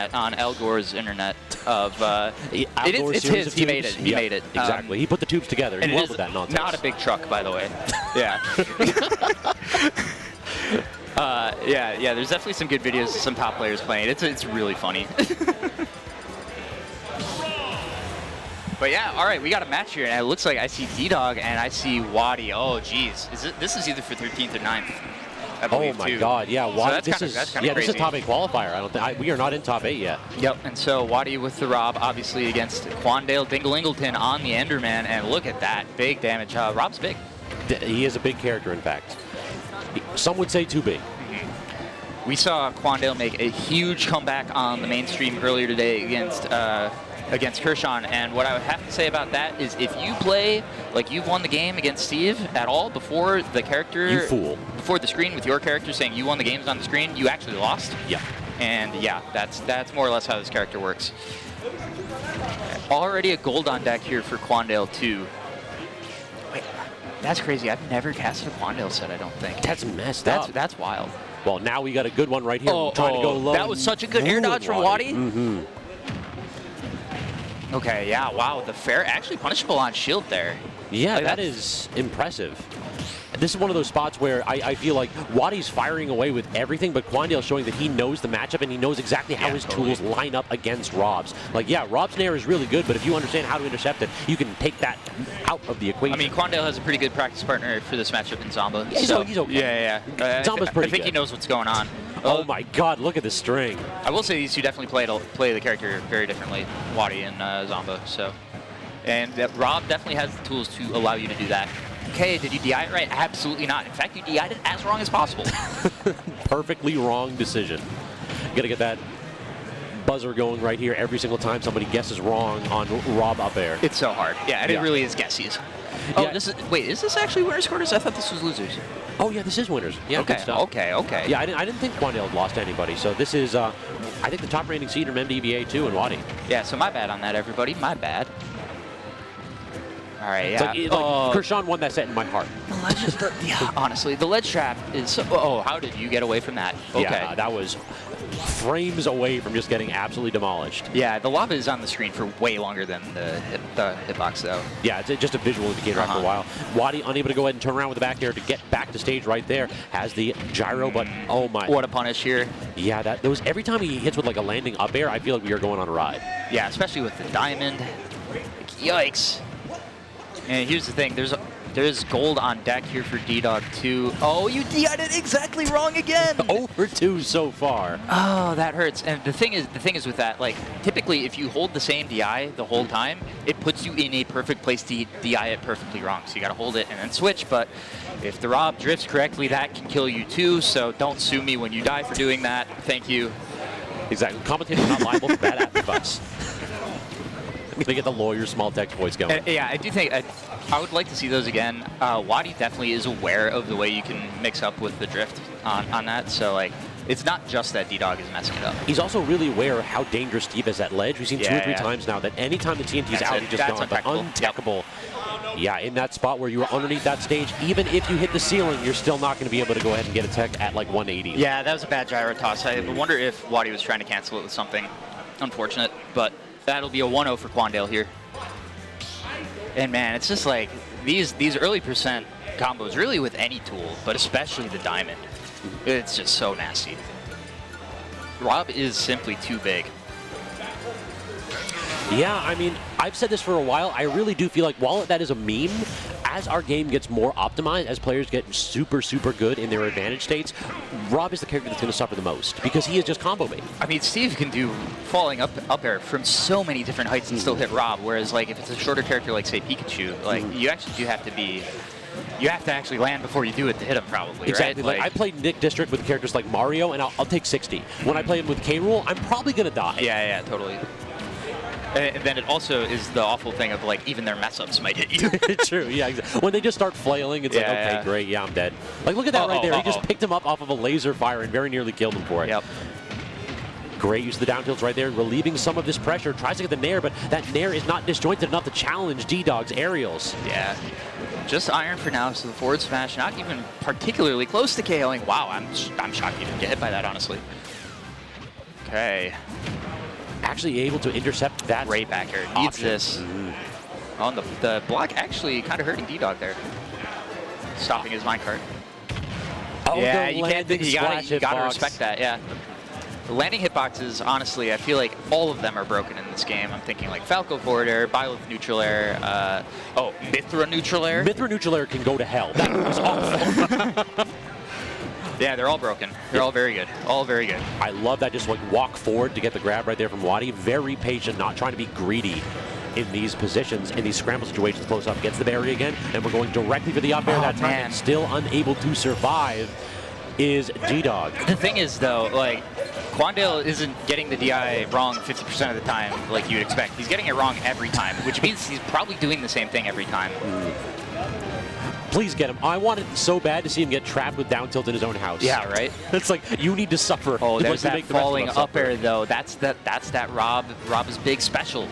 internet, on Al Gore's internet of it's his. He made it. He made it. Exactly. He put the tubes together. And he loved that nonsense. Not a big truck, by the way. Yeah. Yeah. There's definitely some good videos of some top players playing. It's really funny. But yeah, all right, we got a match here, and it looks like I see D-Dog and I see WaDi. Oh, geez, this is either for 13th or 9th. I believe, oh my too. God, yeah, WaDi. So that's kind of crazy. This is top 8 qualifier. We are not in top 8 yet. Yep, and so WaDi with the Rob, obviously against Quandale, Dinglelingleton on the Enderman, and look at that, big damage. Rob's big. He is a big character, in fact. Some would say too big. We saw Quandale make a huge comeback on the mainstream earlier today against Kershaw, and what I would have to say about that is if you play like you've won the game against Steve at all before the character, you fool, before the screen with your character saying you won the games on the screen, you actually lost. Yeah. And yeah, that's more or less how this character works. Already a gold on deck here for Quandale too. Wait, that's crazy. I've never casted a Quandale set, I don't think. That's messed up. That's wild. Well, now we got a good one right here. Trying to go low. That was such a good air dodge from WaDi. Mm-hmm. Okay, yeah, wow, the fair, actually punishable on shield there. Yeah, that is impressive. This is one of those spots where I feel like WaDi's firing away with everything, but Quandale's showing that he knows the matchup and he knows exactly how his tools line up against Rob's. Like, yeah, Rob's Nair is really good, but if you understand how to intercept it, you can take that out of the equation. I mean, Quandale has a pretty good practice partner for this matchup in Zomba. Yeah, so he's okay. Yeah. Zomba's pretty I think good. he knows what's going on. Oh my God, look at the string. I will say these two definitely play the character very differently, WaDi and Zomba. So, and Rob definitely has the tools to allow you to do that. Okay, did you DI it right? Absolutely not. In fact, you DI'd it as wrong as possible. Perfectly wrong decision. You gotta get that buzzer going right here every single time somebody guesses wrong on Rob up air. It's so hard. Yeah, and it really is guessies. Oh, Yeah. Is this actually winners quarters? I thought this was losers. Oh yeah, this is winners. Yeah, good stuff. Okay. Yeah, I didn't think Quandale had lost to anybody. So this is, I think the top rating seed from MDVA too, and WaDi. Yeah, so my bad on that, everybody. My bad. All right, yeah. It's like Kershaw won that set in my heart. The ledge, yeah, honestly, the ledge trap is so, oh, how did you get away from that? Okay. Yeah, that was frames away from just getting absolutely demolished. Yeah, the lava is on the screen for way longer than the hitbox, though. Yeah, it's just a visual indicator after a while. WaDi unable to go ahead and turn around with the back air to get back to stage right there. Has the gyro, but oh my. What a punish here. Yeah, those every time he hits with like a landing up air, I feel like we are going on a ride. Yeah, especially with the diamond. Yikes. And here's the thing, there's gold on deck here for D-Dog too. Oh, you DI'd it exactly wrong again! Over 2 so far. Oh, that hurts. And the thing is with that, like, typically if you hold the same DI the whole time, it puts you in a perfect place to DI it perfectly wrong. So you gotta hold it and then switch, but if the Rob drifts correctly, that can kill you too, so don't sue me when you die for doing that. Thank you. Exactly. Commentators not liable for bad advice. I'm gonna get the lawyer small text voice going. Yeah, I do think I would like to see those again. WaDi definitely is aware of the way you can mix up with the drift on that. So like, it's not just that D-Dog is messing it up. He's also really aware of how dangerous Steve is at ledge. We've seen 2 or 3 times now that anytime the TNT's out, he's just gone. But untackable. Yeah, in that spot where you were underneath that stage, even if you hit the ceiling, you're still not going to be able to go ahead and get a tech at like 180. Yeah, that was a bad gyro toss. I wonder if WaDi was trying to cancel it with something. Unfortunate, but that'll be a 1-0 for Quandale here. And man, it's just like these early percent combos, really with any tool, but especially the diamond. It's just so nasty. Rob is simply too big. Yeah, I mean, I've said this for a while. I really do feel like while that is a meme, as our game gets more optimized, as players get super, super good in their advantage states, Rob is the character that's going to suffer the most because he is just combo bait. I mean, Steve can do falling up air from so many different heights and still hit Rob, whereas like if it's a shorter character like say Pikachu, like you actually do have to be, you have to actually land before you do it to hit him probably, exactly. Right? Like I played Nick District with characters like Mario and I'll take 60. When I play him with K-Rool, I'm probably going to die. Yeah, totally. And then it also is the awful thing of like even their mess ups might hit you. True, yeah. Exactly. When they just start flailing, it's like, okay, great, yeah, I'm dead. Like look at that right there. He just picked him up off of a laser fire and very nearly killed him for it. Yep. Great use of the down tilts right there, relieving some of this pressure. Tries to get the nair, but that nair is not disjointed enough to challenge D-Dog's aerials. Yeah. Just iron for now, so the forward smash not even particularly close to KOing. Wow, I'm shocked you didn't get hit by that, honestly. Okay. actually able to intercept that. Great back air. Needs option. this. On the block actually kind of hurting D-Dog there. Stopping his minecart. Oh, yeah, the you can't. landing You splash gotta hitbox. respect that. Yeah. The landing hitboxes, honestly, I feel like all of them are broken in this game. I'm thinking like Falco forward air, Byleth neutral air, Mithra neutral air. Mithra neutral air can go to hell. That was awful. Yeah, they're all broken. They're all very good. All very good. I love that, just like walk forward to get the grab right there from WaDi. Very patient, not trying to be greedy in these positions, in these scramble situations. Close up, gets the barrier again, and we're going directly for the up air that time. Man. And still unable to survive is D-Dog. The thing is, though, like, Quandale isn't getting the DI wrong 50% of the time like you'd expect. He's getting it wrong every time, which means he's probably doing the same thing every time. Please get him. I wanted so bad to see him get trapped with down tilt in his own house. Yeah, right? It's like, you need to suffer. Oh, there's to that make the rest of falling us up suffer. air, though. That's that Rob. Rob's big special.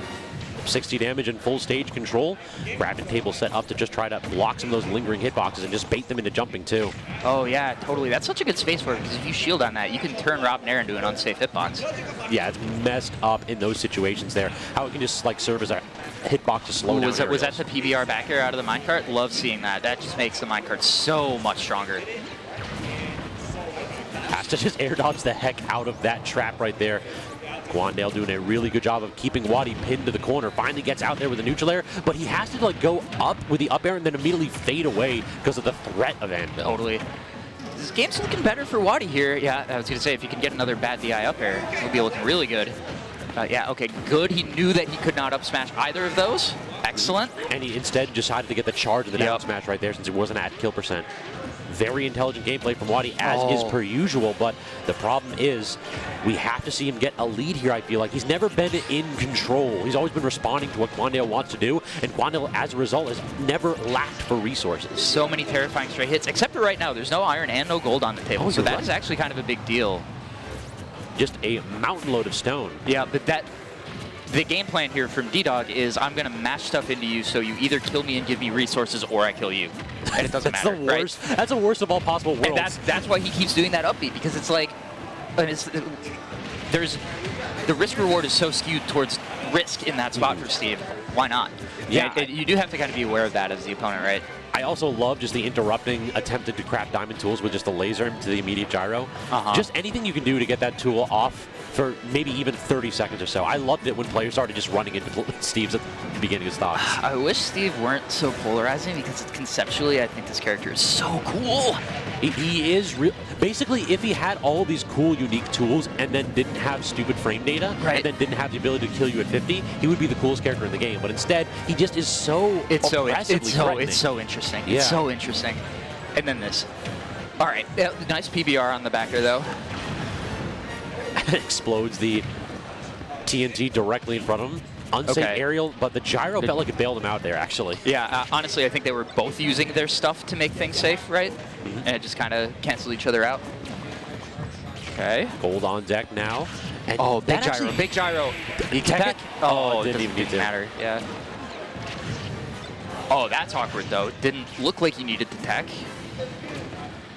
60 damage and full stage control. Grabbing table set up to just try to block some of those lingering hitboxes and just bait them into jumping too. Oh yeah, totally. That's such a good space for it, because if you shield on that, you can turn Rob Nair into an unsafe hitbox. Yeah, it's messed up in those situations there. How it can just like serve as a hitbox to slow down. Was that the PBR back air out of the minecart? Love seeing that. That just makes the minecart so much stronger. Has to just air dodge the heck out of that trap right there. Quandale doing a really good job of keeping WaDi pinned to the corner. Finally gets out there with a neutral air, but he has to like go up with the up air and then immediately fade away because of the threat of Anvil. Totally. This game's looking better for WaDi here. Yeah, I was going to say, if he can get another bad DI up air, he'll be looking really good. Yeah, okay, good. He knew that he could not up smash either of those. Excellent. And he instead decided to get the charge of the down smash right there since he wasn't at kill percent. Very intelligent gameplay from WaDi, as is per usual, but the problem is we have to see him get a lead here, I feel like. He's never been in control. He's always been responding to what Quandale wants to do, and Quandale, as a result, has never lacked for resources. So many terrifying straight hits, except for right now. There's no iron and no gold on the table, so that is actually kind of a big deal. Just a mountain load of stone. Yeah, but the game plan here from D-Dog is I'm going to mash stuff into you so you either kill me and give me resources or I kill you. And it doesn't That's matter, the worst. Right? That's the worst of all possible worlds. And that's why he keeps doing that upbeat, because it's like, there's the risk reward is so skewed towards risk in that spot for Steve. Why not? Yeah. And you do have to kind of be aware of that as the opponent, right? I also love just the interrupting, attempted to craft diamond tools with just a laser to the immediate gyro. Just anything you can do to get that tool off for maybe even 30 seconds or so. I loved it when players started just running into Steve's at the beginning of stocks. I wish Steve weren't so polarizing, because conceptually I think this character is so cool. He is real. Basically, if he had all these cool, unique tools and then didn't have stupid frame data, and then didn't have the ability to kill you at 50, he would be the coolest character in the game. But instead, he just is so oppressively threatening. It's so interesting. Yeah. It's so interesting. And then this. All right, nice PBR on the back there, though. Explodes the TNT directly in front of him. Unsafe aerial, but the gyro felt like it bailed him out there, actually. Yeah, honestly, I think they were both using their stuff to make things safe, right? And it just kind of canceled each other out. Okay. Gold on deck now. And big gyro, big gyro. He tech? Oh, it didn't even need to matter. Yeah. Oh, that's awkward, though. Didn't look like he needed to tech.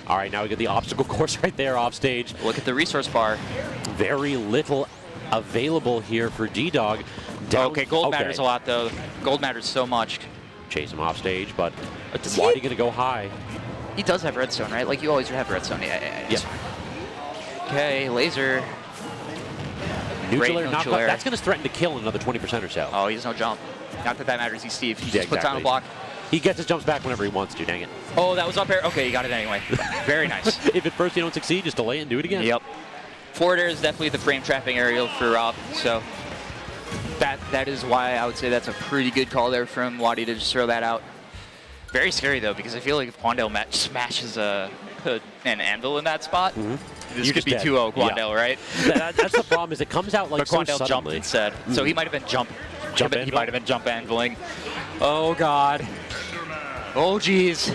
All right, now we get the obstacle course right there off stage. Look at the resource bar. Very little available here for D-Dog. Okay, gold matters a lot, though. Gold matters so much. Chase him off stage, but WaDi going to go high. He does have redstone, right? Like, you always have redstone. Yeah. Okay, laser. Neutral air, not air. That's going to threaten to kill another 20% or so. Oh, he has no jump. Not that matters. He's Steve. He just puts down a block. He gets his jumps back whenever he wants to, dang it. Oh, that was up air. Okay, he got it anyway. Very nice. If at first you don't succeed, just delay it and do it again. Yep. Forward air is definitely the frame trapping aerial for Rob, so that is why I would say that's a pretty good call there from WaDi to just throw that out. Very scary, though, because I feel like if Quandale smashes an anvil in that spot, this could be 2-0 Quandale, right? That's the problem, is it comes out like so Quandale jumped instead. So he might have been jump anvil? He might have been jump anviling. Oh, God. Oh, geez.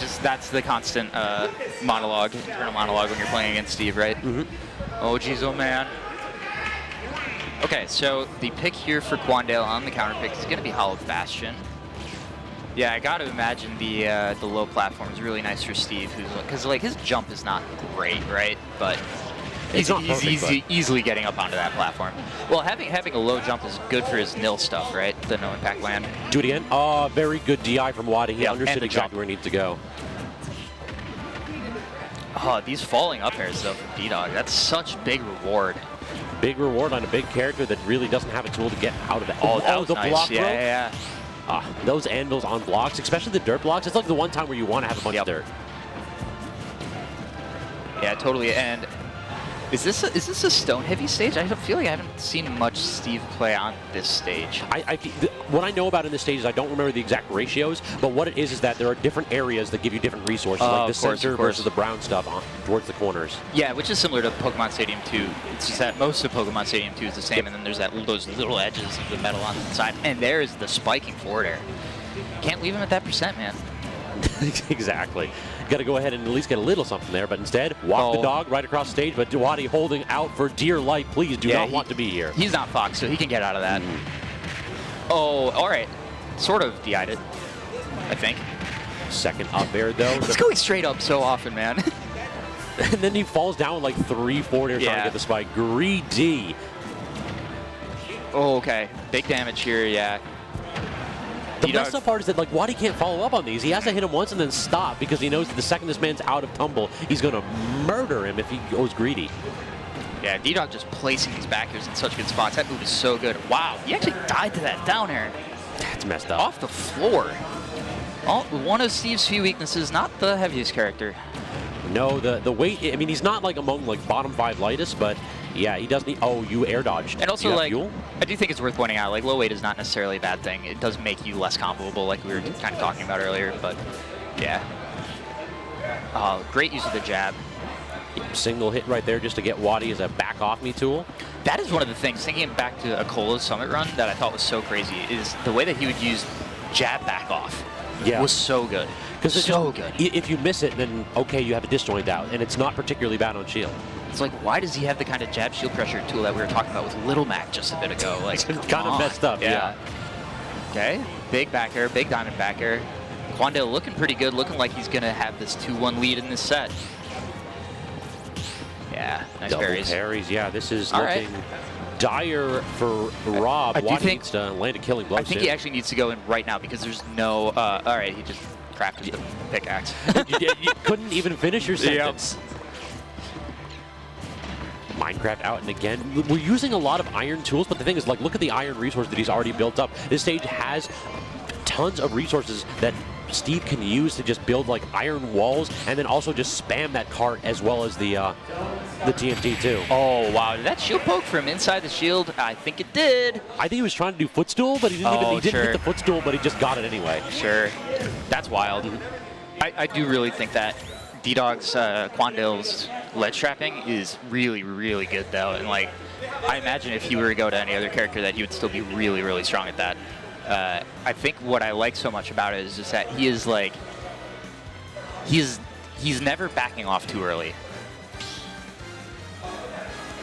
Just that's the constant monologue, internal monologue when you're playing against Steve, right? Oh, geez, oh, man. Okay, so the pick here for Quandale on the counter pick is going to be Hollow Bastion. Yeah, I got to imagine the low platform is really nice for Steve, because like his jump is not great, right? But It's not perfect, easily getting up onto that platform. Well, having a low jump is good for his nil stuff, right? The no impact land. Do it again. Very good DI from WaDi. He understood exactly where he needs to go. Oh, these falling up airs though from D-Dog. That's such big reward. Big reward on a big character that really doesn't have a tool to get out of that. Oh, that was the nice. block Yeah. those anvils on blocks, especially the dirt blocks, it's like the one time where you want to have a bunch of dirt. Yeah, totally. And is this a stone heavy stage? I feel like I haven't seen much Steve play on this stage. What I know about in this stage is I don't remember the exact ratios, but what it is that there are different areas that give you different resources, like the center versus the brown stuff towards the corners. Yeah, which is similar to Pokemon Stadium 2. It's just that most of Pokemon Stadium 2 is the same, and then there's those little edges of the metal on the side, and there is the spiking forward air. Can't leave him at that percent, man. Exactly. Got to go ahead and at least get a little something there, but instead, walk the dog right across the stage, but WaDi holding out for dear life. Please do not want to be here. He's not Fox, so he can get out of that. Oh, all right. Sort of DI'd it, I think. Second up air, though. He's going straight up so often, man. And then he falls down with like 3 forward air trying to get the spike. Greedy. Oh, okay. Big damage here, yeah. The messed up part is that like WaDi can't follow up on these. He has to hit him once and then stop because he knows that the second this man's out of tumble, he's going to murder him if he goes greedy. Yeah, D-Dog just placing these back airs in such good spots. That move is so good. Wow, he actually died to that down air. That's messed up. Off the floor. One of Steve's few weaknesses, not the heaviest character. No, the weight, I mean, he's not like among like bottom 5 lightest, but yeah, he does need, you air dodged. And also like, fuel? I do think it's worth pointing out, like low weight is not necessarily a bad thing. It does make you less comboable like we were kind of talking about earlier, but yeah. Great use of the jab. Single hit right there just to get WaDi as a back off me tool. That is one of the things, thinking back to Akola's Summit run that I thought was so crazy, is the way that he would use jab back off was so good. Because it's so good. If you miss it, then okay, you have a disjoint out, and it's not particularly bad on shield. It's like, why does he have the kind of jab shield pressure tool that we were talking about with Little Mac just a bit ago? Like, kind of messed up, yeah. Okay, big back air, big diamond back air. Quandale looking pretty good, looking like he's going to have this 2-1 lead in this set. Yeah, nice Double parries. Yeah, this is looking dire for Rob. WaDi needs to land a killing blow. I think he actually needs to go in right now because there's no... all right, he just crafted the pickaxe. You couldn't even finish your sentence. Minecraft out, and again, we're using a lot of iron tools, but the thing is, like, look at the iron resource that he's already built up. This stage has tons of resources that Steve can use to just build like iron walls, and then also just spam that cart as well as the TNT too. Oh wow, did that shield poke from inside the shield? I think it did. I think he was trying to do footstool, but he didn't hit the footstool, but he just got it anyway. Sure, that's wild. I do really think that D-Dog's Quandale's ledge trapping is really, really good though, and like I imagine if he were to go to any other character that he would still be really, really strong at that. I think what I like so much about it is just that he is like, he's never backing off too early.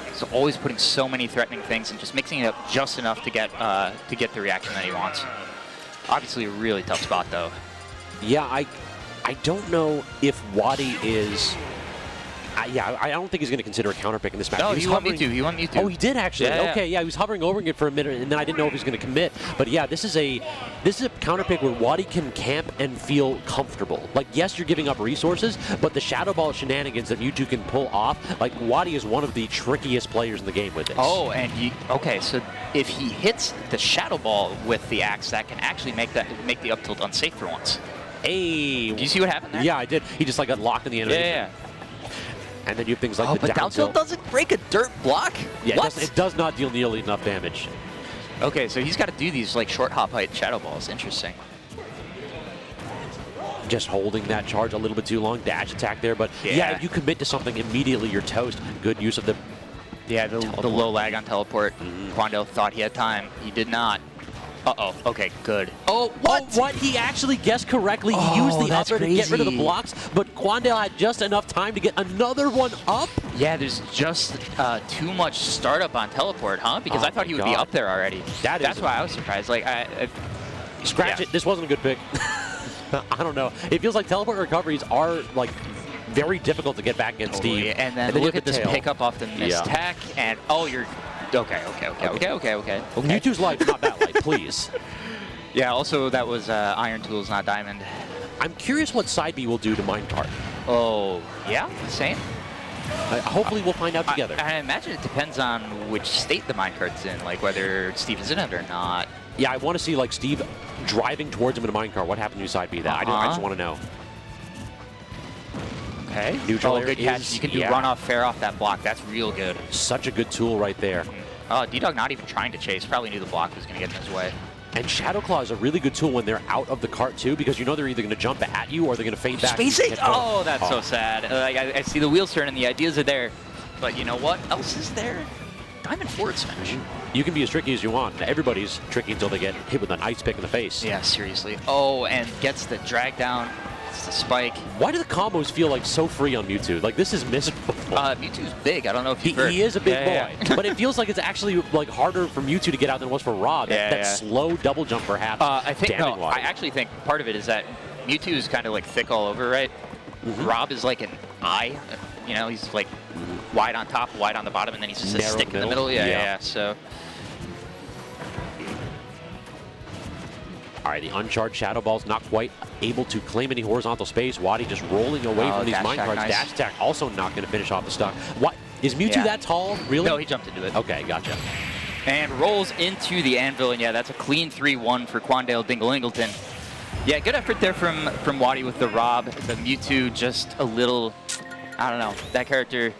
He's always putting so many threatening things and just mixing it up just enough to get the reaction that he wants. Obviously a really tough spot though. Yeah, I don't know if WaDi is... I don't think he's going to consider a counter pick in this match. No, he won Mewtwo. He won Mewtwo. Oh, he did actually. Yeah, okay, yeah, he was hovering over it for a minute, and then I didn't know if he was going to commit. But yeah, this is a counter pick where WaDi can camp and feel comfortable. Like, yes, you're giving up resources, but the Shadow Ball shenanigans that Mewtwo can pull off, like WaDi is one of the trickiest players in the game with this. Oh, and okay, so if he hits the Shadow Ball with the axe, that can actually make the up tilt unsafe for once. Hey, do you see what happened there? Yeah, I did. He just like got locked in the animation. Yeah. And then you have things like the down tilt doesn't break a dirt block? Yeah, it does not deal nearly enough damage. Okay, so he's got to do these like short hop height Shadow Balls. Interesting. Just holding that charge a little bit too long. Dash attack there, but yeah, if you commit to something immediately, you're toast. Good use of the the low lag on teleport. Quandale thought he had time. He did not. Uh-oh. Okay, good. Oh, what? He actually guessed correctly. He used the upper to get rid of the blocks, but Quandale had just enough time to get another one up. Yeah, there's just too much startup on teleport, huh? Because I thought he would be up there already. That's why I was surprised. Like, Scratch it. This wasn't a good pick. I don't know. It feels like teleport recoveries are like very difficult to get back against Steve. And then you look have at the this tail. pickup off the missed tech, and oh, you're okay. Mewtwo's light, not that light, please. Yeah, also that was Iron Tools, not Diamond. I'm curious what side B will do to Minecart. Oh, yeah, same. Hopefully we'll find out together. I imagine it depends on which state the minecart's in, like whether Steve is in it or not. Yeah, I want to see like Steve driving towards him in a minecart. What happened to side B? That I just want to know. Okay. Neutral good catch. You can do runoff, fair off that block. That's real good. Such a good tool right there. D-Dog not even trying to chase. Probably knew the block was going to get in his way. And Shadow Claw is a really good tool when they're out of the cart too, because you know they're either going to jump at you or they're going to fade back. Spacing! Oh, that's so sad. I see the wheels turning, the ideas are there. But you know what else is there? Diamond forward smash. You can be as tricky as you want. Everybody's tricky until they get hit with an ice pick in the face. Yeah, seriously. Oh, and gets the drag down. It's the spike. Why do the combos feel like so free on Mewtwo? Like this is miserable. Mewtwo's big. I don't know if you've heard. He is a big boy, but it feels like it's actually like harder for Mewtwo to get out than it was for Rob. That slow double jump, perhaps. I actually think part of it is that Mewtwo is kind of like thick all over, right? Rob is like an eye. You know, he's like wide on top, wide on the bottom, and then he's just a stick in the middle. Yeah. So. All right, the uncharged Shadow Ball's not quite able to claim any horizontal space. WaDi just rolling away from these minecarts. Nice. Dash attack also not going to finish off the stock. What? Is Mewtwo that tall? Really? No, he jumped into it. Okay, gotcha. And rolls into the anvil, and yeah, that's a clean 3-1 for Quandale Dinglelingleton. Yeah, good effort there from WaDi with the Rob. The Mewtwo just a little, I don't know, that character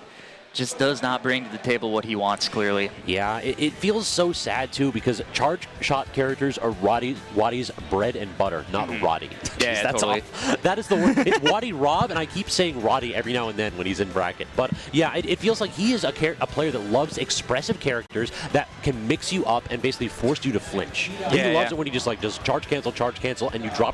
just does not bring to the table what he wants, clearly. Yeah, it feels so sad, too, because charge shot characters are WaDi's bread and butter, not Roddy. Yeah, that's totally. That is the word. It's WaDi ROB, and I keep saying Roddy every now and then when he's in bracket. But, yeah, it feels like he is a player that loves expressive characters that can mix you up and basically force you to flinch. He loves it when he just, like, does charge cancel, and you drop your